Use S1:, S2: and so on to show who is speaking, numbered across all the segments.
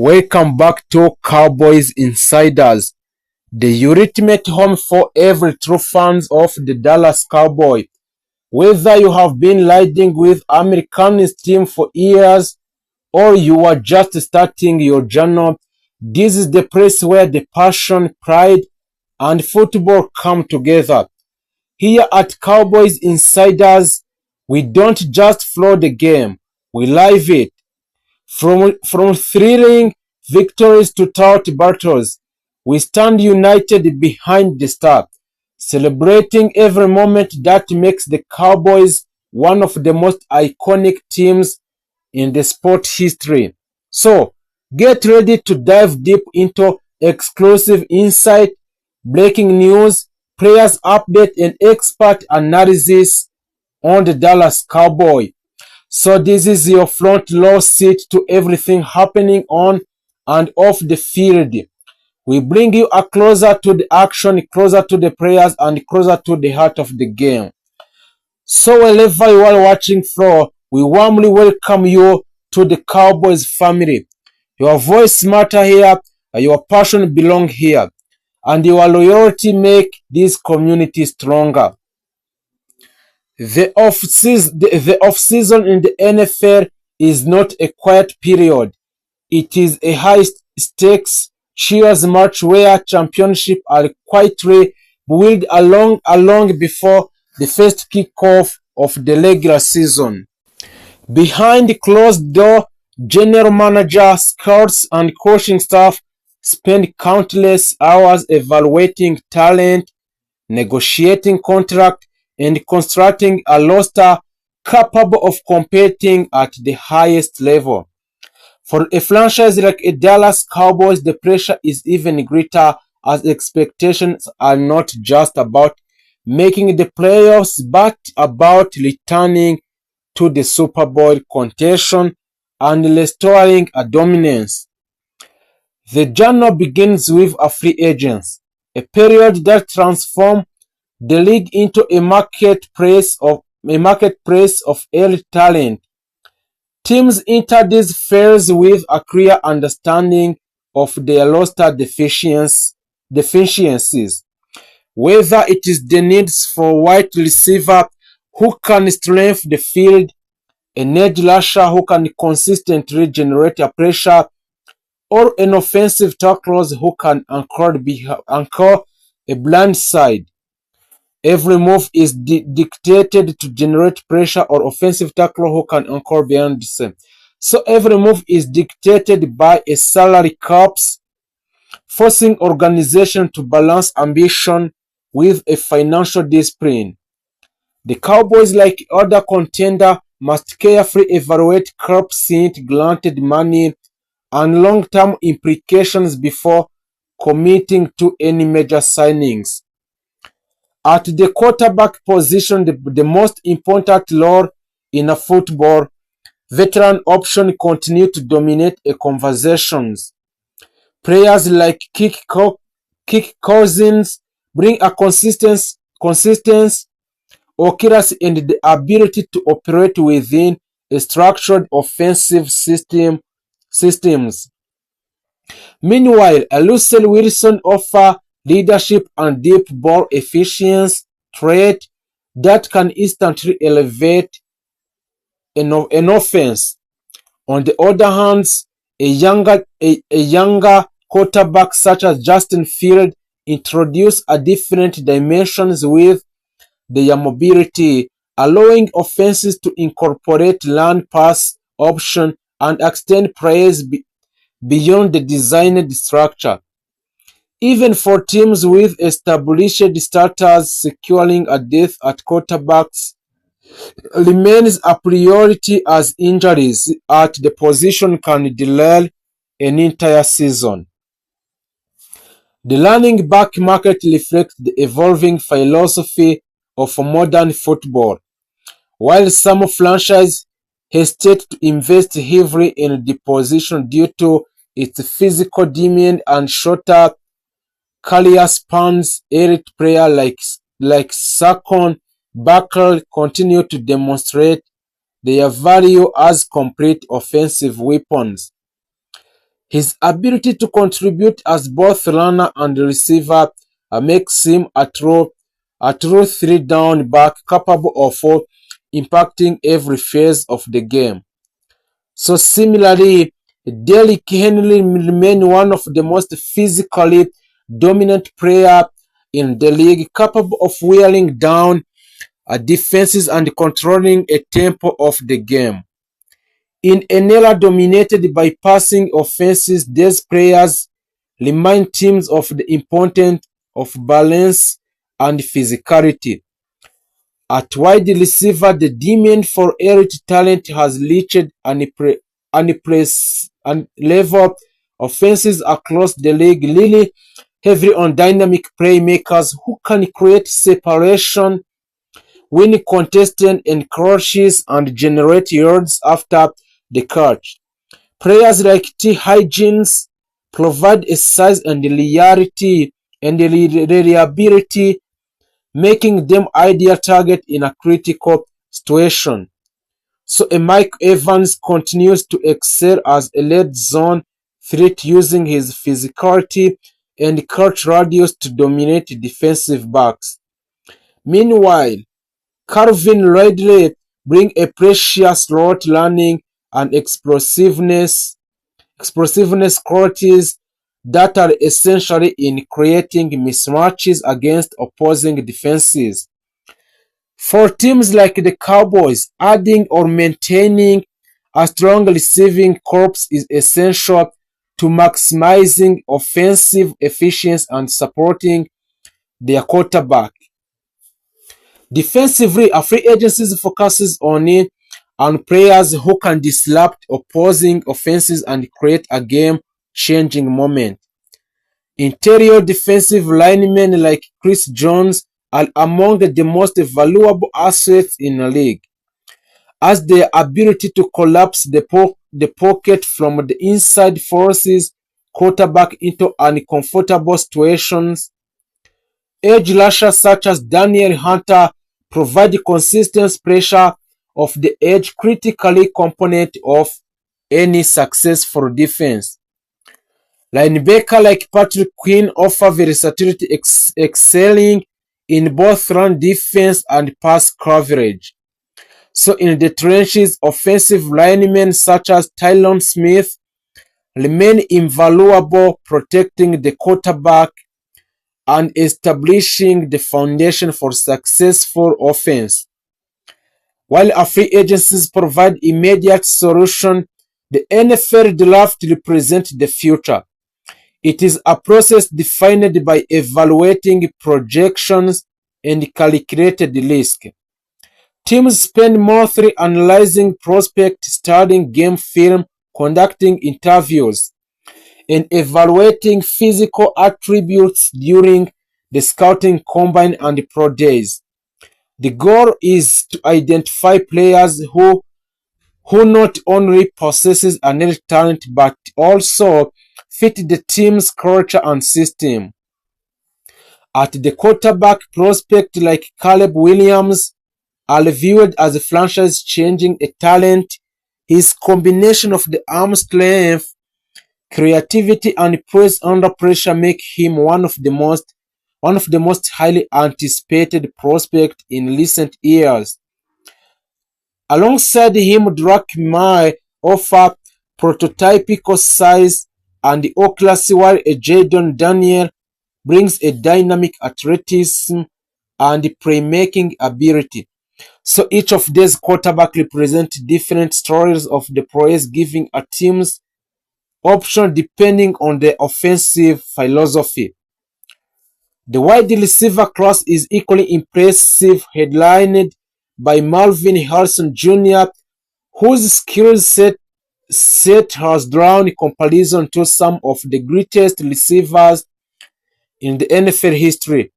S1: Welcome back to Cowboys Insiders, the ultimate home for every true fans of the Dallas Cowboys. Whether you have been riding with America's team for years or you are just starting your journey, this is the place where the passion, pride, and football come together. Here at Cowboys Insiders, we don't just follow the game, we live it. From thrilling victories to tough battles, we stand united behind the star, celebrating every moment that makes the Cowboys one of the most iconic teams in the sport history. So, get ready to dive deep into exclusive insight, breaking news, players update, and expert analysis on the Dallas Cowboys. So this is your front row seat to everything happening on and off the field. We bring you closer to the action, closer to the players, and closer to the heart of the game. So wherever you are watching from, we warmly welcome you to the Cowboys family. Your voice matters here, your passion belongs here, and your loyalty make this community stronger. The off-season in the NFL is not a quiet period. It is a high-stakes cheers match where championships are quietly built along before the first kickoff of the regular season. Behind closed door, general manager, scouts, and coaching staff spend countless hours evaluating talent, negotiating contracts, and constructing a roster capable of competing at the highest level. For a franchise like a Dallas Cowboys, the pressure is even greater as expectations are not just about making the playoffs but about returning to the Super Bowl contention and restoring a dominance. The journey begins with a free agents, a period that transforms the league into a marketplace of elite talent. Teams enter these fairs with a clear understanding of their roster deficiencies, whether it is the needs for a wide receiver who can strengthen the field, an edge rusher who can consistently generate a pressure, or an offensive tackle who can anchor a blind side. Every move is dictated to generate pressure or offensive tackle who can anchor beyond the same. So every move is dictated by a salary caps, forcing organization to balance ambition with a financial discipline. The Cowboys, like other contender, must carefully evaluate cap hit, granted money, and long-term implications before committing to any major signings. At the quarterback position, the most important role in a football, veteran options continue to dominate a conversations. Players like Kirk Cousins bring a consistency, accuracy, and the ability to operate within a structured offensive systems. Meanwhile, a Russell Wilson offers leadership and deep ball efficiency trait that can instantly elevate an offense. On the other hand, a younger quarterback such as Justin Fields introduce a different dimensions with their mobility, allowing offenses to incorporate run pass option and extend plays beyond the designed structure. Even for teams with established starters, securing a depth at quarterbacks remains a priority as injuries at the position can derail an entire season. The running back market reflects the evolving philosophy of modern football. While some franchises hesitate to invest heavily in the position due to its physical demand and shorter career spans, elite players like Saquon Barkley continue to demonstrate their value as complete offensive weapons. His ability to contribute as both runner and receiver makes him a true three-down back capable of impacting every phase of the game. So similarly, Derrick Henry remains one of the most physically dominant players in the league, capable of wearing down defenses and controlling a tempo of the game. In an era dominated by passing offenses, these players remind teams of the importance of balance and physicality. At wide receiver, the demand for elite talent has reached level offenses across the league, really heavy on dynamic playmakers who can create separation, win contested encroaches, and generate yards after the catch. Players like T. Higgins provide a size and reliability, making them ideal target in a critical situation. So a Mike Evans continues to excel as a red zone threat using his physicality and catch radius to dominate defensive backs. Meanwhile, Calvin Ridley brings a precious route running and explosiveness qualities that are essential in creating mismatches against opposing defenses. For teams like the Cowboys, adding or maintaining a strong receiving corps is essential to maximizing offensive efficiency and supporting their quarterback. Defensively, a free agency focuses on players who can disrupt opposing offenses and create a game-changing moment. Interior defensive linemen like Chris Jones are among the most valuable assets in the league, as their ability to collapse the pocket from the inside forces quarterback into uncomfortable situations. Edge rushers such as Daniel Hunter provide consistent pressure of the edge, critically component of any successful defense. Linebacker like Patrick Quinn offer versatility, excelling in both run defense and pass coverage. So in the trenches, offensive linemen such as Tyron Smith remain invaluable, protecting the quarterback and establishing the foundation for successful offense. While our free agencies provide immediate solution, the NFL draft represents the future. It is a process defined by evaluating projections and calculated risk. Teams spend monthly analyzing prospects, studying game film, conducting interviews, and evaluating physical attributes during the scouting combine and pro days. The goal is to identify players who not only possesses an talent but also fit the team's culture and system. At the quarterback, prospect like Caleb Williams are viewed as a franchise-changing talent. His combination of the arm strength, creativity, and poise under pressure make him one of the most highly anticipated prospects in recent years. Alongside him, Drake May offer prototypical size and accuracy, while Jadon Daniel brings a dynamic athleticism and playmaking ability. So each of these quarterbacks represent different stories of the players, giving a team's option depending on their offensive philosophy. The wide receiver class is equally impressive, headlined by Marvin Harrison Jr., whose skill set has drawn comparison to some of the greatest receivers in the NFL history.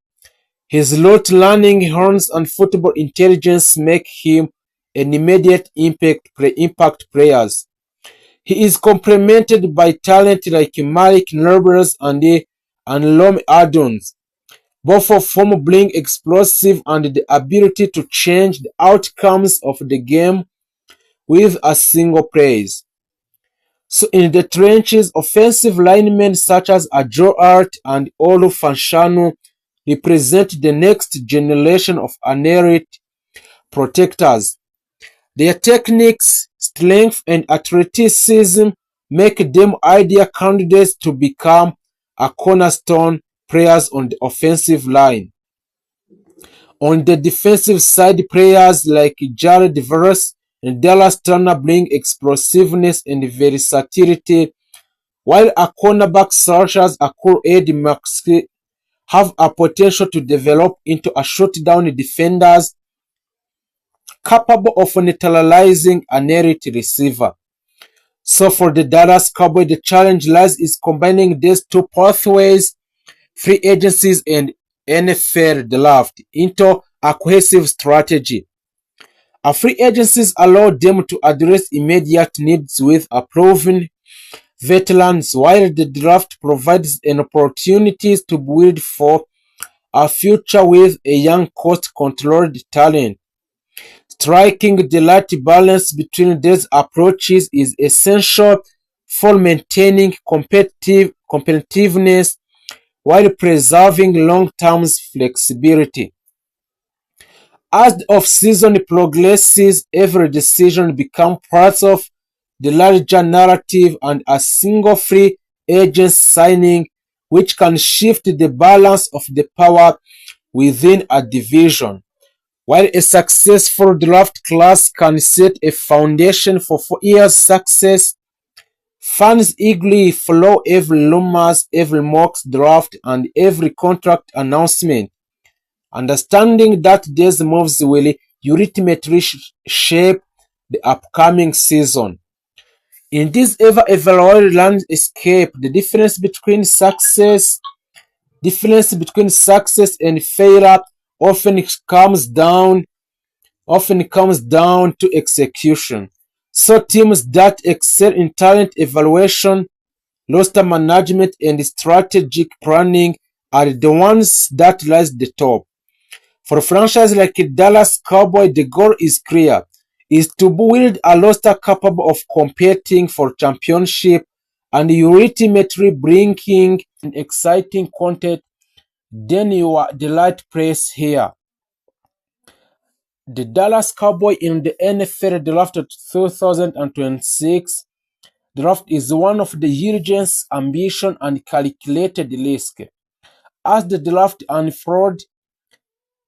S1: His route running, hands, and football intelligence make him an immediate impact player. He is complemented by talent like Malik Nurbur's and Rome Adams. Both of whom bring explosive and the ability to change the outcomes of the game with a single play. So in the trenches, offensive linemen such as Joe Hart and Olu Fanchanu represent the next generation of Anerit protectors. Their techniques, strength, and athleticism make them ideal candidates to become a cornerstone players on the offensive line. On the defensive side, players like Jared Verse and Dallas Turner bring explosiveness and versatility, while a cornerback such as Akur Eddie Maxey have a potential to develop into a shutdown defenders capable of neutralizing an elite receiver. So for the Dallas Cowboys, the challenge lies is combining these two pathways, free agencies and NFL draft, into a cohesive strategy. A free agencies allow them to address immediate needs with a proven veterans, while the draft provides an opportunity to build for a future with a young cost-controlled talent. Striking the right balance between these approaches is essential for maintaining competitiveness while preserving long-term flexibility. As the off-season progresses, every decision becomes part of the larger narrative, and a single free agent signing which can shift the balance of the power within a division. While a successful draft class can set a foundation for 4 years' success, fans eagerly follow every rumors, every mock draft, and every contract announcement, understanding that these moves will ultimately shape the upcoming season. In this ever-evolving landscape, the difference between success and failure often comes down to execution. So teams that excel in talent evaluation, roster management, and strategic planning are the ones that rise the top. For a franchise like Dallas Cowboys, the goal is clear, is to build a roster capable of competing for championship and ultimately bringing an exciting content. Then you are the right place here. The Dallas Cowboys in the NFL draft of 2026 draft is one of the urgency, ambition, and calculated risk. As the draft unfolds,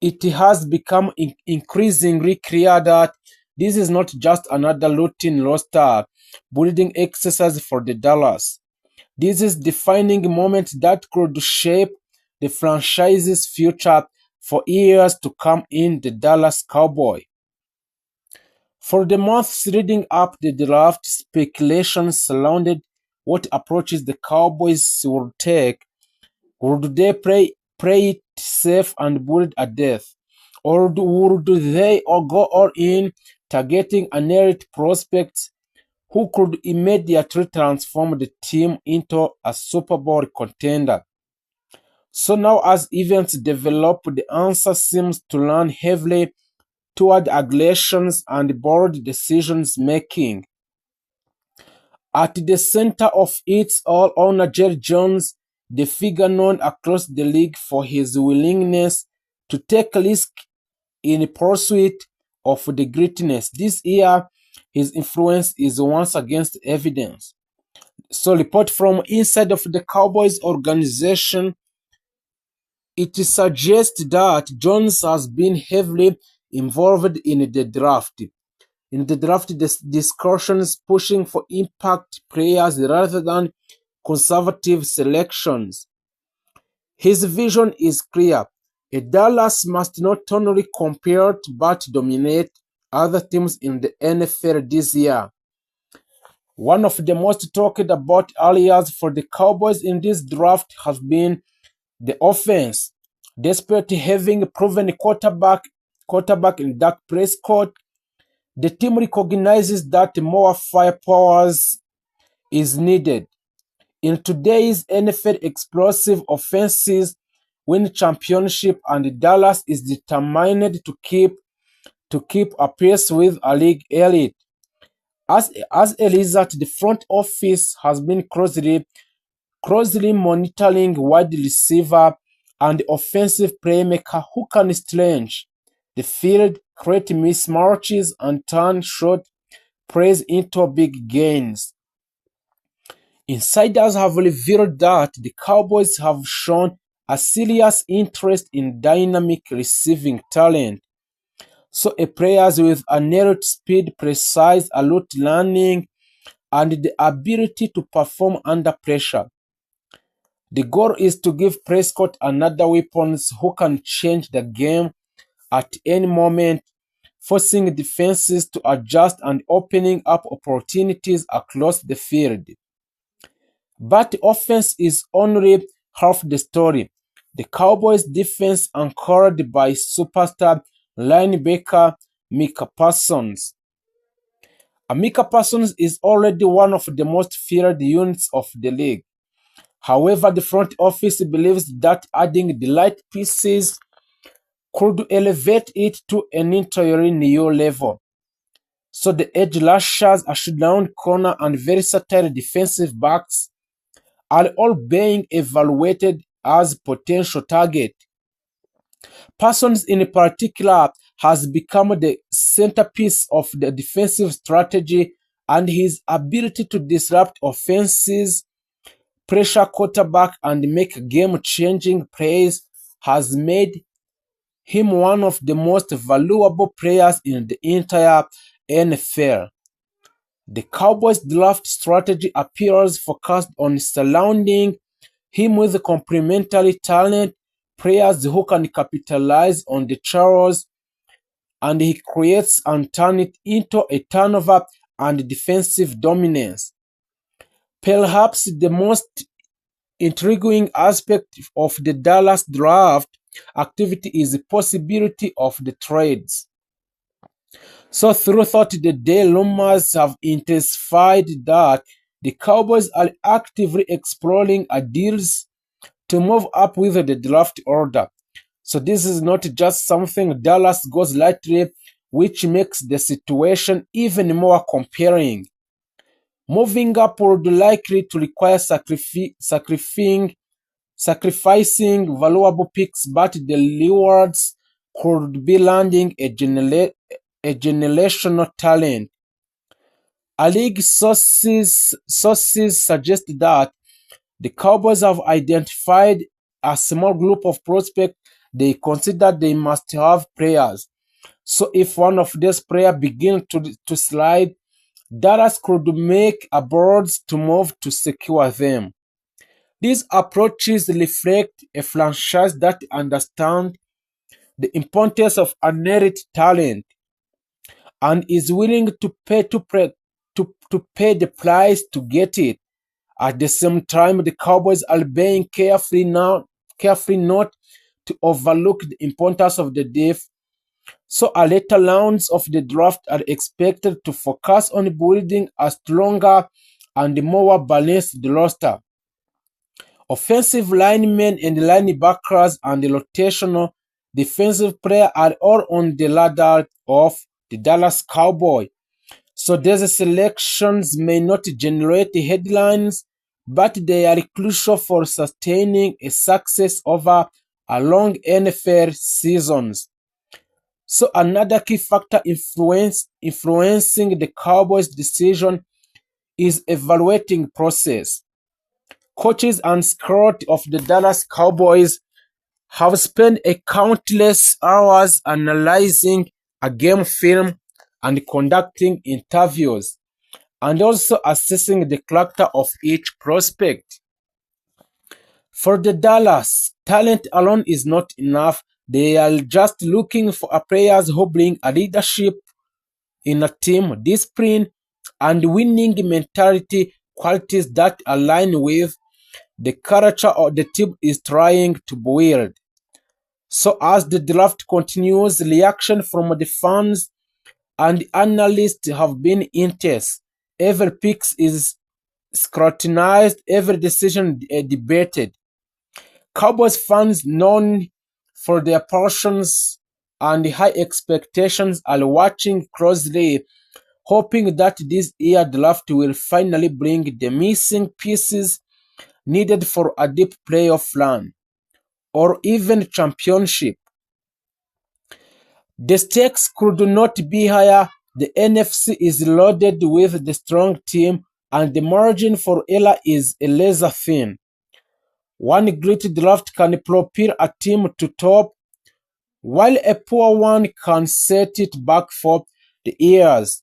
S1: it has become increasingly clear that this is not just another routine roster building exercise for the Dallas. This is defining moment that could shape the franchise's future for years to come in the Dallas Cowboys. For the months leading up the draft, speculation surrounded what approaches the Cowboys would take. Would they play it safe and build a death? Or would they go all in, targeting an elite prospect who could immediately transform the team into a Super Bowl contender? So now as events develop, the answer seems to lean heavily toward aggressions and bold decisions making. At the center of it all, owner Jerry Jones, the figure known across the league for his willingness to take risks in pursuit of the greatness. This year, his influence is once again evidence. So, report from inside of the Cowboys organization, it suggests that Jones has been heavily involved in the draft. In the draft discussions, pushing for impact players rather than conservative selections. His vision is clear. Dallas must not only compete but dominate other teams in the NFL this year. One of the most talked about areas for the Cowboys in this draft has been the offense. Despite having proven quarterback in Dak Prescott, the team recognizes that more firepower is needed. In today's NFL, explosive offenses win championship, and Dallas is determined to keep a pace with a league elite. As a result, the front office has been closely monitoring wide receiver and offensive playmaker who can stretch the field, create mismatches, and turn short plays into big gains. Insiders have revealed that the Cowboys have shown a serious interest in dynamic receiving talent. So, a players with a narrowed speed, precise route learning, and the ability to perform under pressure. The goal is to give Prescott another weapon who can change the game at any moment, forcing defenses to adjust and opening up opportunities across the field. But offense is only half the story. The Cowboys' defense, anchored by superstar linebacker Micah Parsons. Micah Parsons is already one of the most feared units of the league. However, the front office believes that adding the light pieces could elevate it to an entirely new level. So the edge rushers, a shutdown corner, and versatile defensive backs are all being evaluated as potential targets. Parsons in particular has become the centerpiece of the defensive strategy, and his ability to disrupt offenses, pressure quarterback, and make game-changing plays has made him one of the most valuable players in the entire NFL. The Cowboys' draft strategy appears focused on surrounding him with complementary talent, players who can capitalize on the chores, and he creates and turns it into a turnover and defensive dominance. Perhaps the most intriguing aspect of the Dallas draft activity is the possibility of the trades. So throughout the day, rumors have intensified that the Cowboys are actively exploring deals to move up with the draft order. So this is not just something Dallas goes lightly, which makes the situation even more compelling. Moving up would likely to require sacrificing valuable picks, but the rewards could be landing a generational talent. A league sources suggest that the Cowboys have identified a small group of prospects they consider they must have players. So if one of these players begins to slide, Dallas could make a bold move to secure them. These approaches reflect a franchise that understands the importance of inherent talent and is willing to pay the price to get it. At the same time, the Cowboys are being careful not to overlook the importance of the depth. So, a later rounds of the draft are expected to focus on building a stronger and more balanced roster. Offensive linemen and linebackers and the rotational defensive players are all on the ladder of the Dallas Cowboys. So these selections may not generate headlines, but they are crucial for sustaining a success over a long NFL seasons. So another key factor influencing the Cowboys' decision is evaluating process. Coaches and scouts of the Dallas Cowboys have spent a countless hours analyzing a game film and conducting interviews, and also assessing the character of each prospect. For the Dallas, talent alone is not enough. They are just looking for players who bring a leadership in a team, discipline, and winning mentality, qualities that align with the culture of the team is trying to build. So as the draft continues, reaction from the fans and analysts have been intense. Every pick is scrutinized, every decision debated. Cowboys fans, known for their passions and high expectations, are watching closely hoping that this year's draft will finally bring the missing pieces needed for a deep playoff run or even championship. The stakes could not be higher. The NFC is loaded with the strong team and the margin for error is laser thin. One great draft can propel a team to top, while a poor one can set it back for the years.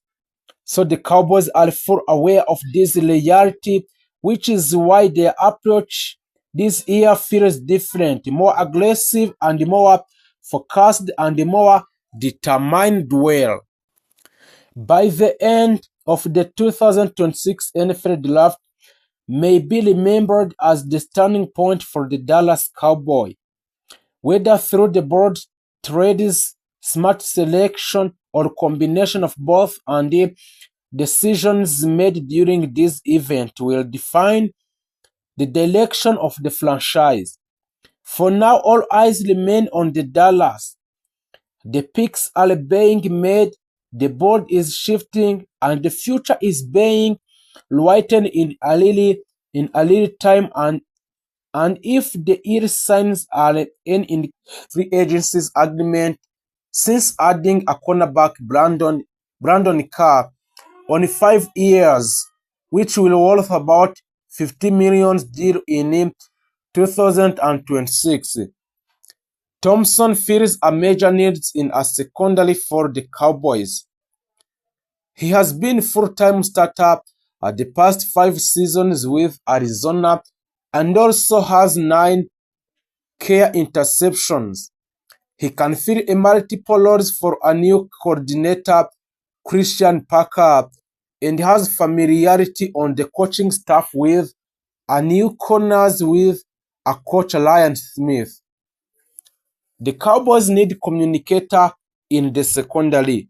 S1: So the Cowboys are full aware of this reality, which is why their approach this year feels different, more aggressive and more focused and more determined well. By the end of the 2026 NFL Draft may be remembered as the turning point for the Dallas Cowboys, whether through the board trades, smart selection, or combination of both, and the decisions made during this event will define the direction of the franchise. For now, all eyes remain on the Dallas. The picks are being made, the board is shifting, and the future is being written in a little time. And if the year signs are in free agencies agreement, since adding a cornerback Brandon Carr on 5 years, which will worth about $50 million deal in 2026. Thompson fills a major need in a secondary for the Cowboys. He has been full-time starter at the past 5 seasons with Arizona and also has 9 career interceptions. He can fill a multiple roles for a new coordinator, Christian Parker, and has familiarity on the coaching staff with a new corners with a coach Ryan Smith. The Cowboys need communicator in the secondary,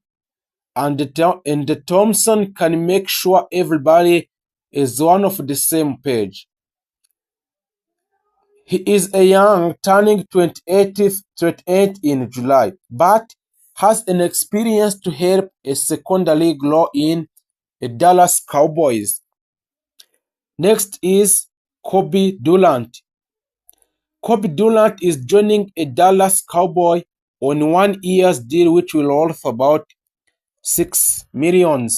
S1: and the Thompson can make sure everybody is one of the same page. He is a young, turning 28 in July, but has an experience to help a secondary grow in a Dallas Cowboys. Next is Kobe Durant. Kobe Durant is joining a Dallas Cowboy on 1 year's deal which will worth about $6 million.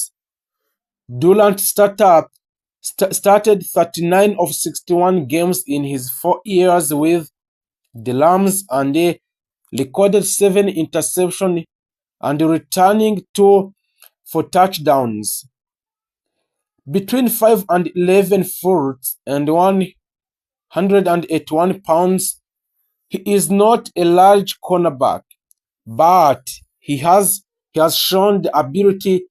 S1: Durant started 39 of 61 games in his 4 years with the Rams and they recorded 7 interceptions and returning 2 for touchdowns. Between 5 and 11 foot and 181 pounds, he is not a large cornerback, but he has shown the ability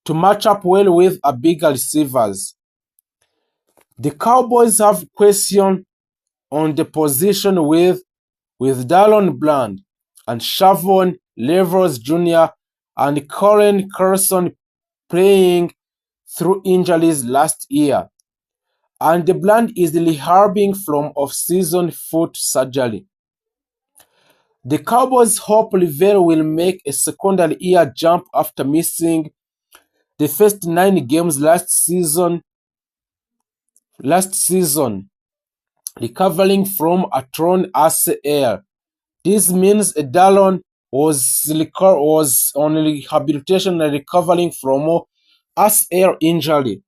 S1: to match up well with a bigger receivers. The Cowboys have question on the position with Dallon Bland and Shavon Levers Jr. and Corin Carson playing through injuries last year, and the Bland is rehabbing from off-season foot surgery. The Cowboys hope Rivera will make a secondary year jump after missing the first 9 games last season, recovering from a torn ACL. This means Dallon was on rehabilitation and recovering from ACL injury.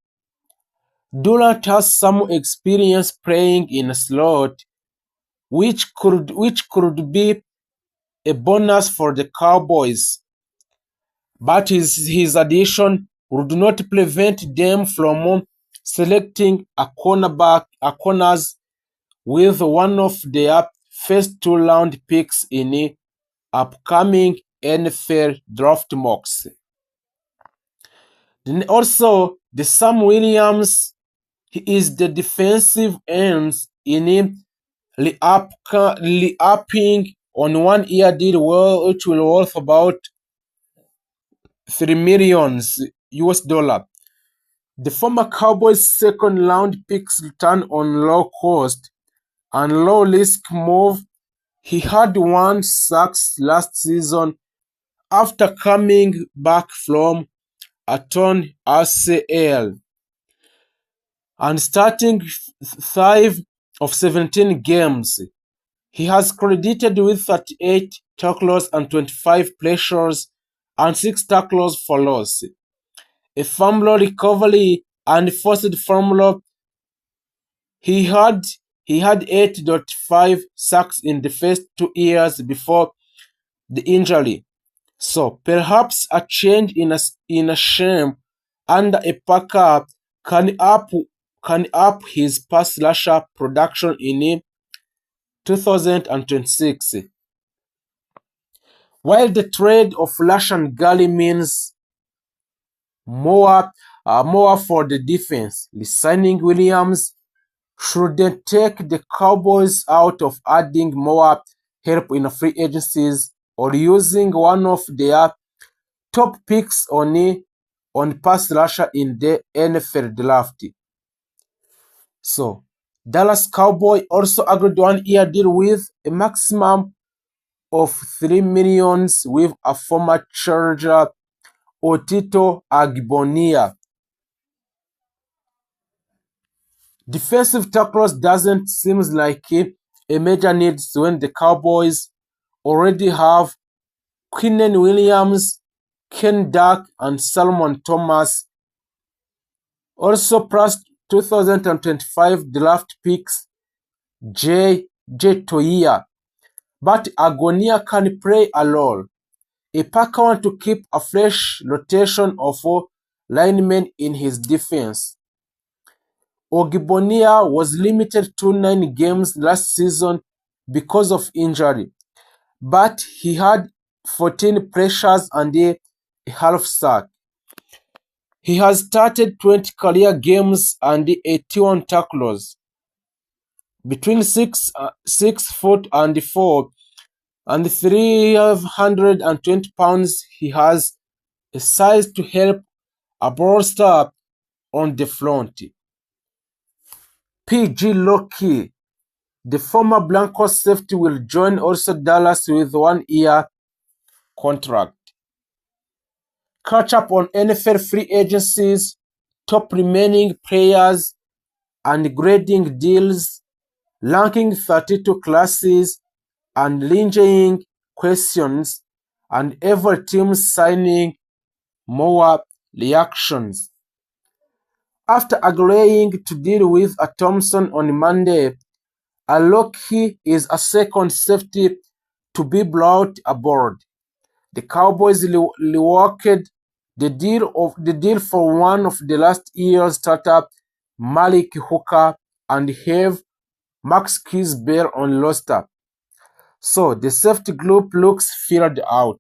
S1: Durant has some experience playing in a slot, which could be a bonus for the Cowboys, but his addition would not prevent them from selecting a corners with one of their first 2-round picks in upcoming NFL draft mocks. Then also, the Sam Williams, he is the defensive end in re-upping on 1 year deal which will worth about $3 million US. The former Cowboys second round picks return on low cost and low risk move. He had 1 sack last season after coming back from a torn ACL. And starting 5 of 17 games, he has credited with 38 tackles and 25 pressures and 6 tackles for loss, a fumble recovery and forced fumble. He had 8.5 sacks in the first 2 years before the injury. So perhaps a change in a scheme under a Packer can up his pass rusher production in 2026. While the trade of Lashan Gully means more, more for the defense, resigning Williams shouldn't take the Cowboys out of adding more help in free agencies or using one of their top picks on pass rusher in the NFL draft. So, Dallas Cowboy also agreed 1-year deal with a maximum of $3 million with a former Charger, Otito Agbonia. Defensive tackles doesn't seem like a major need when the Cowboys already have Quinnen Williams, Ken Duck, and Salmon Thomas. Also plus 2025 draft picks J. Toia. But Agonia can play a role. A Packer wants to keep a fresh rotation of linemen in his defense. Ogbonia was limited to 9 games last season because of injury, but he had 14 pressures and a half sack. He has started 20 career games and 81 tackles. Between 6 foot and 4 and 320 pounds, he has a size to help a bolster on the front. PG Loki, the former Broncos safety, will join also Dallas with 1-year contract. Catch up on NFL free agencies, top remaining players, and grading deals, ranking 32 classes, and lingering questions, and every team signing more reactions. After agreeing to deal with a Thompson on Monday, Aloki is a second safety to be brought aboard. The Cowboys reworked the deal for one of the last year's startup, Malik Hooker, and have Max Kisbell on roster. So the safety group looks filled out.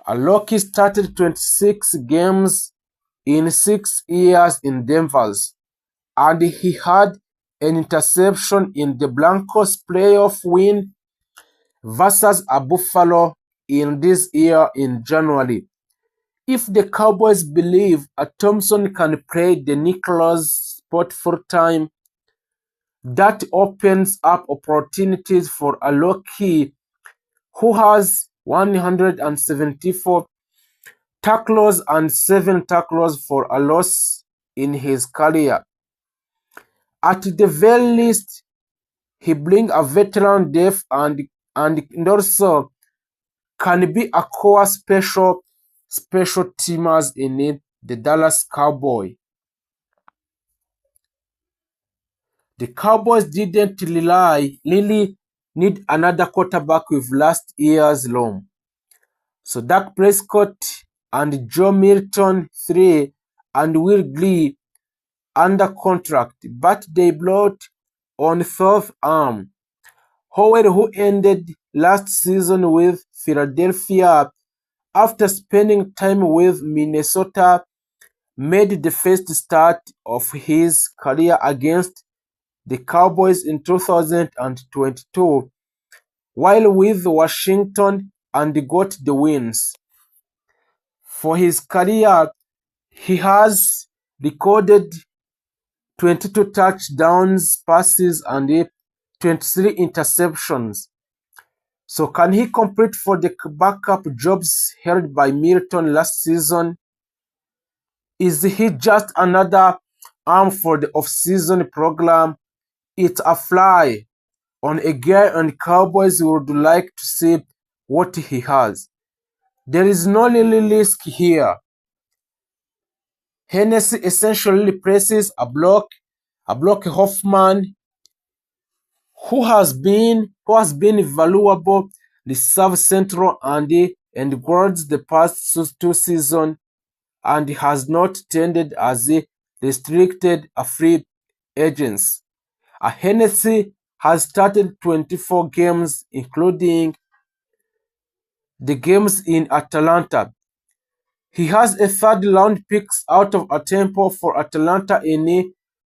S1: Aloki started 26 games in 6 years in Denver, and he had an interception in the Broncos playoff win versus a Buffalo in this year in January. If the Cowboys believe a Thompson can play the nickel spot full-time, that opens up opportunities for a Aloki, who has 174 tackles and 7 tackles for a loss in his career. At the very least, he brings a veteran depth and also can be a core special teamers in the Dallas Cowboys. The Cowboys didn't really need another quarterback with last year's loan. So Dak Prescott and Joe Milton III and Will Glee under contract, but they brought on fourth arm Howell, who ended last season with Philadelphia after spending time with Minnesota, made the first start of his career against the Cowboys in 2022, while with Washington, and got the wins. For his career, he has recorded 22 touchdowns, passes, and 23 interceptions. So can he compete for the backup jobs held by Milton last season? Is he just another arm for the off-season program? It's a fly on a guy, and Cowboys would like to see what he has. There is no real risk here. Hennessy essentially replaces a block Hoffman, who has been valuable reserve central and guards the past two seasons and has not tended as a restricted free agents. Hennessy has started 24 games, including the games in Atlanta. He has a third round pick out of a tempo for Atlanta in